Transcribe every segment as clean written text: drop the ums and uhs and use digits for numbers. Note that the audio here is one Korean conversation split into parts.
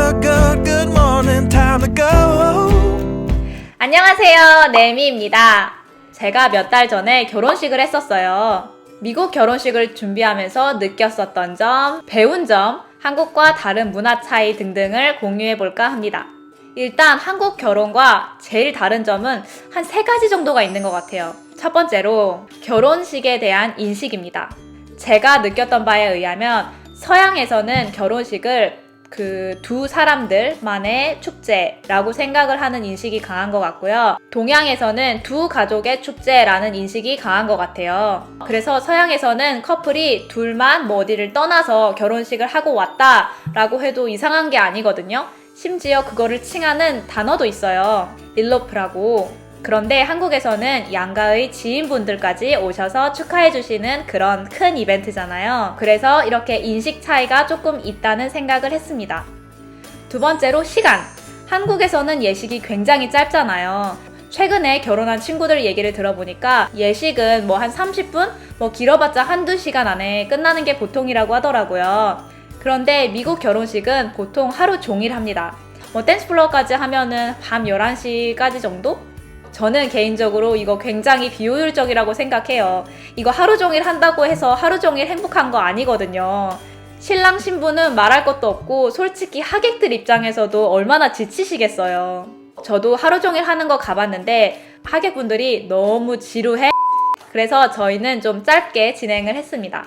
good, good, good morning, time to go. 안녕하세요, 네미입니다. 제가 몇 달 전에 결혼식을 했었어요. 미국 결혼식을 준비하면서 느꼈었던 점, 배운 점, 한국과 다른 문화 차이 등등을 공유해 볼까 합니다. 일단 한국 결혼과 제일 다른 점은 한 3가지 정도가 있는 것 같아요. 첫 번째로 결혼식에 대한 인식입니다. 제가 느꼈던 바에 의하면 서양에서는 결혼식을 그 두 사람들만의 축제라고 생각을 하는 인식이 강한 것 같고요. 동양에서는 두 가족의 축제라는 인식이 강한 것 같아요. 그래서 서양에서는 커플이 둘만 어디를 떠나서 결혼식을 하고 왔다라고 해도 이상한 게 아니거든요. 심지어 그거를 칭하는 단어도 있어요. 일로프라고. 그런데 한국에서는 양가의 지인분들까지 오셔서 축하해주시는 그런 큰 이벤트잖아요. 그래서 이렇게 인식 차이가 조금 있다는 생각을 했습니다. 두 번째로 시간. 한국에서는 예식이 굉장히 짧잖아요. 최근에 결혼한 친구들 얘기를 들어보니까 예식은 한 30분? 길어봤자 한두 시간 안에 끝나는 게 보통이라고 하더라고요. 그런데 미국 결혼식은 보통 하루 종일 합니다. 댄스 플로어까지 하면은 밤 11시까지 정도? 저는 개인적으로 이거 굉장히 비효율적이라고 생각해요. 이거 하루 종일 한다고 해서 하루 종일 행복한 거 아니거든요. 신랑 신부는 말할 것도 없고 솔직히 하객들 입장에서도 얼마나 지치시겠어요. 저도 하루 종일 하는 거 가봤는데 하객분들이 너무 지루해. 그래서 저희는 좀 짧게 진행을 했습니다.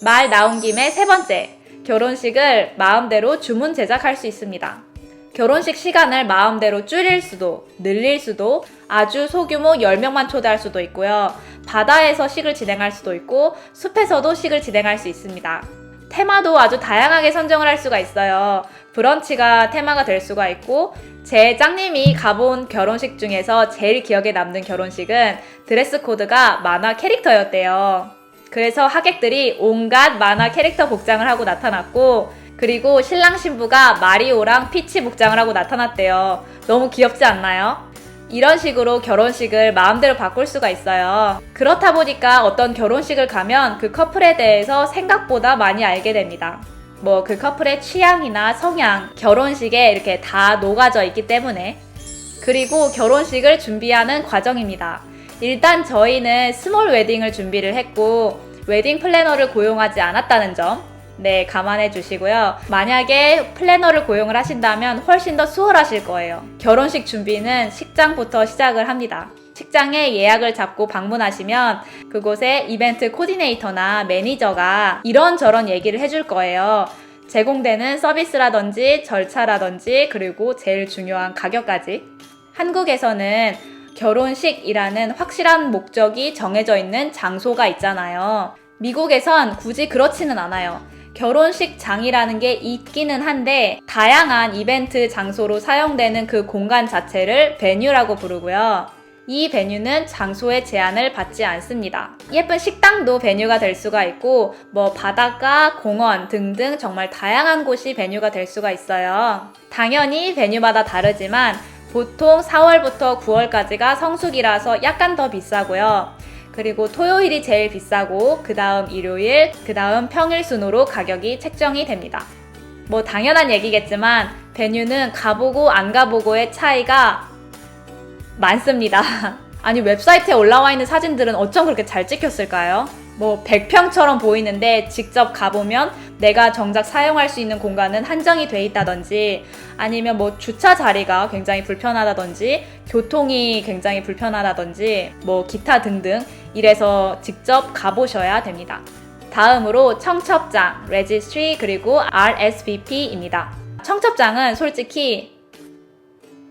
말 나온 김에 3번째, 결혼식을 마음대로 주문 제작할 수 있습니다. 결혼식 시간을 마음대로 줄일 수도, 늘릴 수도, 아주 소규모 10명만 초대할 수도 있고요. 바다에서 식을 진행할 수도 있고, 숲에서도 식을 진행할 수 있습니다. 테마도 아주 다양하게 선정을 할 수가 있어요. 브런치가 테마가 될 수가 있고, 제 짱님이 가본 결혼식 중에서 제일 기억에 남는 결혼식은 드레스 코드가 만화 캐릭터였대요. 그래서 하객들이 온갖 만화 캐릭터 복장을 하고 나타났고, 그리고 신랑 신부가 마리오랑 피치 복장을 하고 나타났대요. 너무 귀엽지 않나요? 이런 식으로 결혼식을 마음대로 바꿀 수가 있어요. 그렇다 보니까 어떤 결혼식을 가면 그 커플에 대해서 생각보다 많이 알게 됩니다. 그 커플의 취향이나 성향, 결혼식에 이렇게 다 녹아져 있기 때문에. 그리고 결혼식을 준비하는 과정입니다. 일단 저희는 스몰 웨딩을 준비를 했고 웨딩 플래너를 고용하지 않았다는 점 감안해 주시고요. 만약에 플래너를 고용을 하신다면 훨씬 더 수월하실 거예요. 결혼식 준비는 식장부터 시작을 합니다. 식장에 예약을 잡고 방문하시면 그곳에 이벤트 코디네이터나 매니저가 이런저런 얘기를 해줄 거예요. 제공되는 서비스라든지 절차라든지 그리고 제일 중요한 가격까지. 한국에서는 결혼식이라는 확실한 목적이 정해져 있는 장소가 있잖아요. 미국에선 굳이 그렇지는 않아요. 결혼식장이라는 게 있기는 한데 다양한 이벤트 장소로 사용되는 그 공간 자체를 베뉴라고 부르고요. 이 베뉴는 장소의 제한을 받지 않습니다. 예쁜 식당도 베뉴가 될 수가 있고 바닷가, 공원 등등 정말 다양한 곳이 베뉴가 될 수가 있어요. 당연히 베뉴마다 다르지만 보통 4월부터 9월까지가 성수기라서 약간 더 비싸고요. 그리고 토요일이 제일 비싸고 그 다음 일요일, 그 다음 평일 순으로 가격이 책정이 됩니다. 당연한 얘기겠지만 베뉴는 가보고 안 가보고의 차이가 많습니다. 아니 웹사이트에 올라와 있는 사진들은 어쩜 그렇게 잘 찍혔을까요? 100평처럼 보이는데 직접 가보면 내가 정작 사용할 수 있는 공간은 한정이 돼 있다든지 아니면 주차 자리가 굉장히 불편하다든지 교통이 굉장히 불편하다든지 기타 등등 이래서 직접 가보셔야 됩니다. 다음으로 청첩장, 레지스트리 그리고 RSVP입니다. 청첩장은 솔직히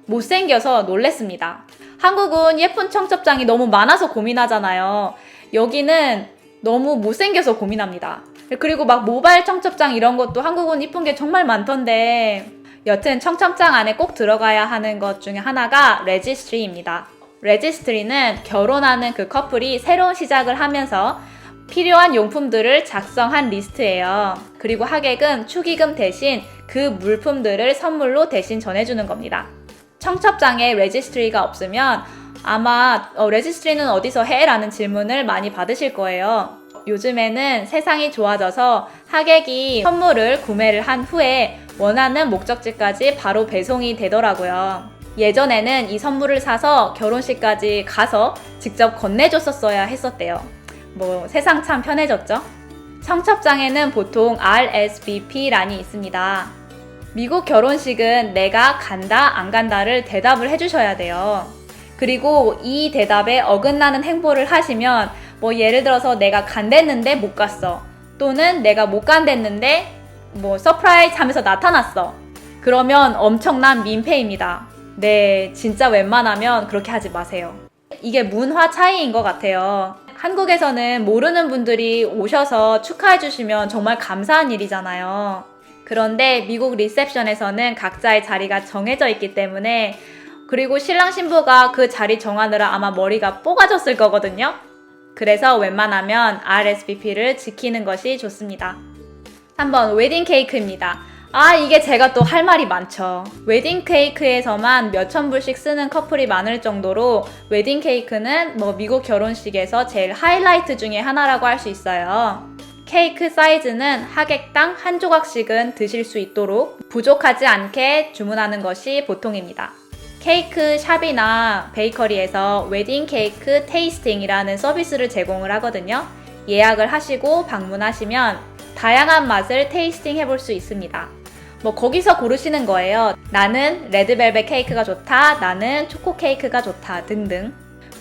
못생겨서 놀랬습니다. 한국은 예쁜 청첩장이 너무 많아서 고민하잖아요. 여기는 너무 못생겨서 고민합니다. 그리고 모바일 청첩장 이런 것도 한국은 이쁜 게 정말 많던데 여튼 청첩장 안에 꼭 들어가야 하는 것 중에 하나가 레지스트리입니다. 레지스트리는 결혼하는 그 커플이 새로운 시작을 하면서 필요한 용품들을 작성한 리스트예요. 그리고 하객은 축의금 대신 그 물품들을 선물로 대신 전해주는 겁니다. 청첩장에 레지스트리가 없으면 아마 레지스트리는 어디서 해? 라는 질문을 많이 받으실 거예요. 요즘에는 세상이 좋아져서 하객이 선물을 구매를 한 후에 원하는 목적지까지 바로 배송이 되더라고요. 예전에는 이 선물을 사서 결혼식까지 가서 직접 건네줬었어야 했었대요. 세상 참 편해졌죠? 청첩장에는 보통 RSVP란이 있습니다. 미국 결혼식은 내가 간다, 안 간다를 대답을 해주셔야 돼요. 그리고 이 대답에 어긋나는 행보를 하시면 예를 들어서 내가 간댔는데 못 갔어. 또는 내가 못 간댔는데 서프라이즈 하면서 나타났어. 그러면 엄청난 민폐입니다. 네, 진짜 웬만하면 그렇게 하지 마세요. 이게 문화 차이인 것 같아요. 한국에서는 모르는 분들이 오셔서 축하해 주시면 정말 감사한 일이잖아요. 그런데 미국 리셉션에서는 각자의 자리가 정해져 있기 때문에, 그리고 신랑 신부가 그 자리 정하느라 아마 머리가 뽀가졌을 거거든요. 그래서 웬만하면 RSVP를 지키는 것이 좋습니다. 3번 웨딩 케이크입니다. 이게 제가 또 할 말이 많죠. 웨딩 케이크에서만 몇천 불씩 쓰는 커플이 많을 정도로 웨딩 케이크는 미국 결혼식에서 제일 하이라이트 중에 하나라고 할 수 있어요. 케이크 사이즈는 하객당 한 조각씩은 드실 수 있도록 부족하지 않게 주문하는 것이 보통입니다. 케이크 샵이나 베이커리에서 웨딩 케이크 테이스팅이라는 서비스를 제공을 하거든요. 예약을 하시고 방문하시면 다양한 맛을 테이스팅 해볼 수 있습니다. 거기서 고르시는 거예요. 나는 레드벨벳 케이크가 좋다, 나는 초코 케이크가 좋다 등등.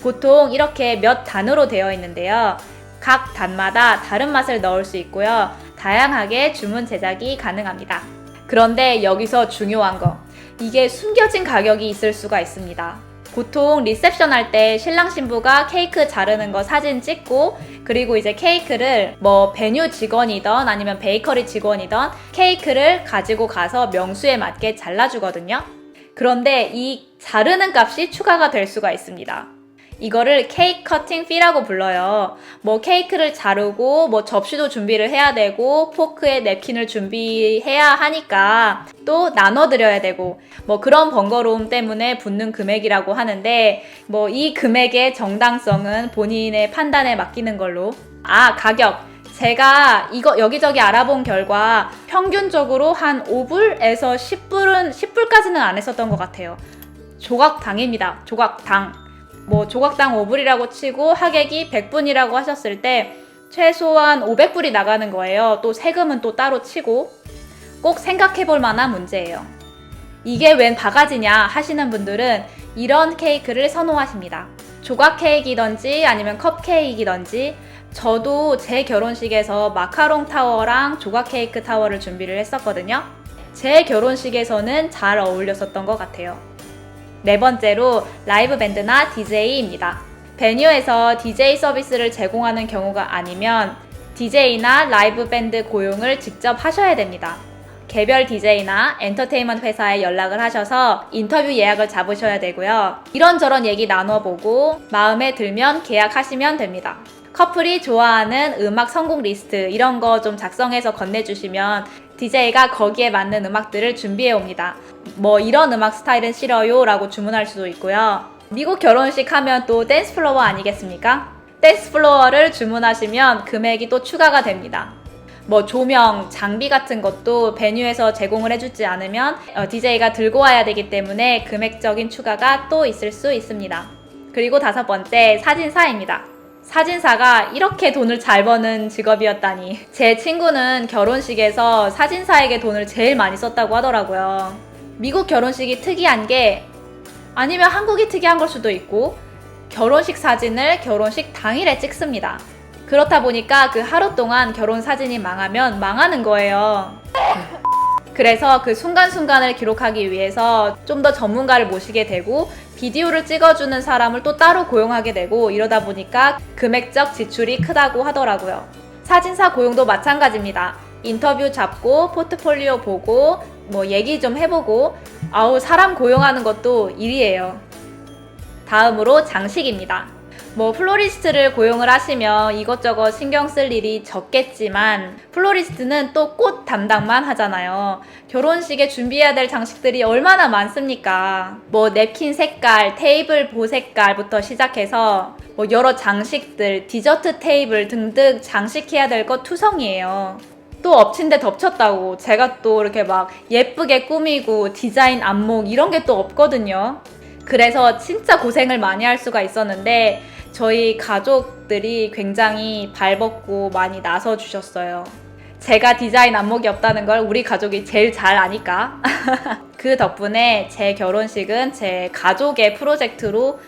보통 이렇게 몇 단으로 되어 있는데요. 각 단마다 다른 맛을 넣을 수 있고요. 다양하게 주문 제작이 가능합니다. 그런데 여기서 중요한 거, 이게 숨겨진 가격이 있을 수가 있습니다. 보통 리셉션 할 때 신랑 신부가 케이크 자르는 거 사진 찍고, 그리고 이제 케이크를 베뉴 직원이던 아니면 베이커리 직원이던 케이크를 가지고 가서 명수에 맞게 잘라주거든요. 그런데 이 자르는 값이 추가가 될 수가 있습니다. 이거를 케이크 커팅 피라고 불러요. 케이크를 자르고 접시도 준비를 해야 되고 포크에 냅킨을 준비해야 하니까 또 나눠드려야 되고 그런 번거로움 때문에 붙는 금액이라고 하는데 이 금액의 정당성은 본인의 판단에 맡기는 걸로. 가격. 제가 이거 여기저기 알아본 결과 평균적으로 한 5불에서 10불까지는 안 했었던 것 같아요. 조각당입니다. 조각당. 조각당 5불이라고 치고 하객이 100분이라고 하셨을 때 최소한 500불이 나가는 거예요. 또 세금은 또 따로 치고. 꼭 생각해 볼 만한 문제예요. 이게 웬 바가지냐 하시는 분들은 이런 케이크를 선호하십니다. 조각 케이크이던지 아니면 컵 케이크이던지. 저도 제 결혼식에서 마카롱 타워랑 조각 케이크 타워를 준비를 했었거든요. 제 결혼식에서는 잘 어울렸었던 것 같아요. 네 번째로 라이브 밴드나 DJ입니다. 베뉴에서 DJ 서비스를 제공하는 경우가 아니면 DJ나 라이브 밴드 고용을 직접 하셔야 됩니다. 개별 DJ나 엔터테인먼트 회사에 연락을 하셔서 인터뷰 예약을 잡으셔야 되고요. 이런저런 얘기 나눠보고 마음에 들면 계약하시면 됩니다. 커플이 좋아하는 음악 선곡 리스트 이런 거 좀 작성해서 건네주시면 DJ가 거기에 맞는 음악들을 준비해 옵니다. 이런 음악 스타일은 싫어요 라고 주문할 수도 있고요. 미국 결혼식 하면 또 댄스 플로어 아니겠습니까? 댄스 플로어를 주문하시면 금액이 또 추가가 됩니다. 조명, 장비 같은 것도 베뉴에서 제공을 해주지 않으면 DJ가 들고 와야 되기 때문에 금액적인 추가가 또 있을 수 있습니다. 그리고 5번째, 사진사입니다. 사진사가 이렇게 돈을 잘 버는 직업이었다니. 제 친구는 결혼식에서 사진사에게 돈을 제일 많이 썼다고 하더라고요. 미국 결혼식이 특이한 게, 아니면 한국이 특이한 걸 수도 있고, 결혼식 사진을 결혼식 당일에 찍습니다. 그렇다 보니까 그 하루 동안 결혼 사진이 망하면 망하는 거예요. 그래서 그 순간순간을 기록하기 위해서 좀 더 전문가를 모시게 되고 비디오를 찍어주는 사람을 또 따로 고용하게 되고 이러다 보니까 금액적 지출이 크다고 하더라고요. 사진사 고용도 마찬가지입니다. 인터뷰 잡고 포트폴리오 보고 얘기 좀 해보고 사람 고용하는 것도 일이에요. 다음으로 장식입니다. 플로리스트를 고용을 하시면 이것저것 신경 쓸 일이 적겠지만 플로리스트는 또 꽃 담당만 하잖아요. 결혼식에 준비해야 될 장식들이 얼마나 많습니까? 냅킨 색깔, 테이블 보 색깔부터 시작해서 뭐 여러 장식들, 디저트 테이블 등등 장식해야 될 것 투성이에요. 또 엎친 데 덮쳤다고 제가 또 이렇게 막 예쁘게 꾸미고 디자인 안목 이런 게 또 없거든요. 그래서 진짜 고생을 많이 할 수가 있었는데 저희 가족들이 굉장히 발벗고 많이 나서주셨어요. 제가 디자인 안목이 없다는 걸 우리 가족이 제일 잘 아니까. 그 덕분에 제 결혼식은 제 가족의 프로젝트로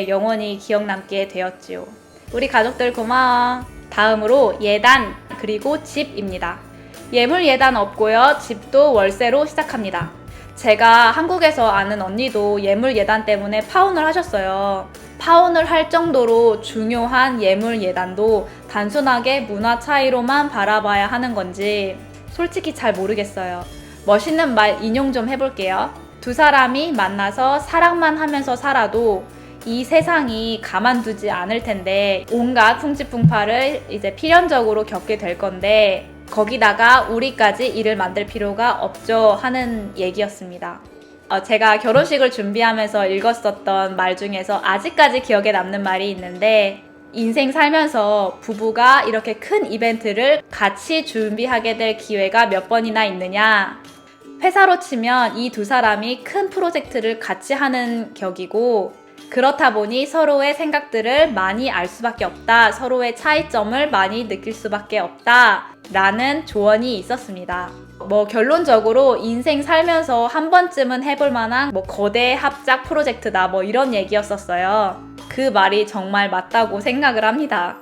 영원히 기억남게 되었지요. 우리 가족들 고마워. 다음으로 예단 그리고 집입니다. 예물 예단 없고요. 집도 월세로 시작합니다. 제가 한국에서 아는 언니도 예물 예단 때문에 파혼을 하셨어요. 파혼을 할 정도로 중요한 예물 예단도 단순하게 문화 차이로만 바라봐야 하는 건지 솔직히 잘 모르겠어요. 멋있는 말 인용 좀 해볼게요. 두 사람이 만나서 사랑만 하면서 살아도 이 세상이 가만두지 않을 텐데 온갖 풍지풍파를 이제 필연적으로 겪게 될 건데 거기다가 우리까지 일을 만들 필요가 없죠 하는 얘기였습니다. 제가 결혼식을 준비하면서 읽었었던 말 중에서 아직까지 기억에 남는 말이 있는데 인생 살면서 부부가 이렇게 큰 이벤트를 같이 준비하게 될 기회가 몇 번이나 있느냐. 회사로 치면 이 두 사람이 큰 프로젝트를 같이 하는 격이고 그렇다 보니 서로의 생각들을 많이 알 수밖에 없다. 서로의 차이점을 많이 느낄 수밖에 없다. 라는 조언이 있었습니다. 결론적으로 인생 살면서 한 번쯤은 해볼 만한 거대 합작 프로젝트다 이런 얘기였었어요. 그 말이 정말 맞다고 생각을 합니다.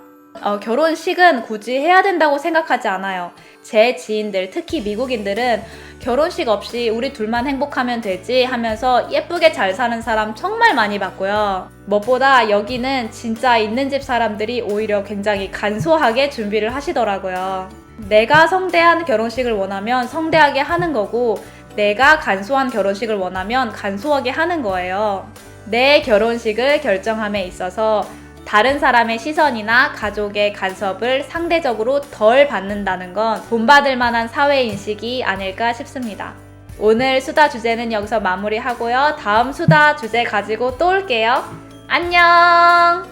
결혼식은 굳이 해야 된다고 생각하지 않아요. 제 지인들, 특히 미국인들은 결혼식 없이 우리 둘만 행복하면 되지 하면서 예쁘게 잘 사는 사람 정말 많이 봤고요. 무엇보다 여기는 진짜 있는 집 사람들이 오히려 굉장히 간소하게 준비를 하시더라고요. 내가 성대한 결혼식을 원하면 성대하게 하는 거고 내가 간소한 결혼식을 원하면 간소하게 하는 거예요. 내 결혼식을 결정함에 있어서 다른 사람의 시선이나 가족의 간섭을 상대적으로 덜 받는다는 건 본받을 만한 사회인식이 아닐까 싶습니다. 오늘 수다 주제는 여기서 마무리하고요. 다음 수다 주제 가지고 또 올게요. 안녕!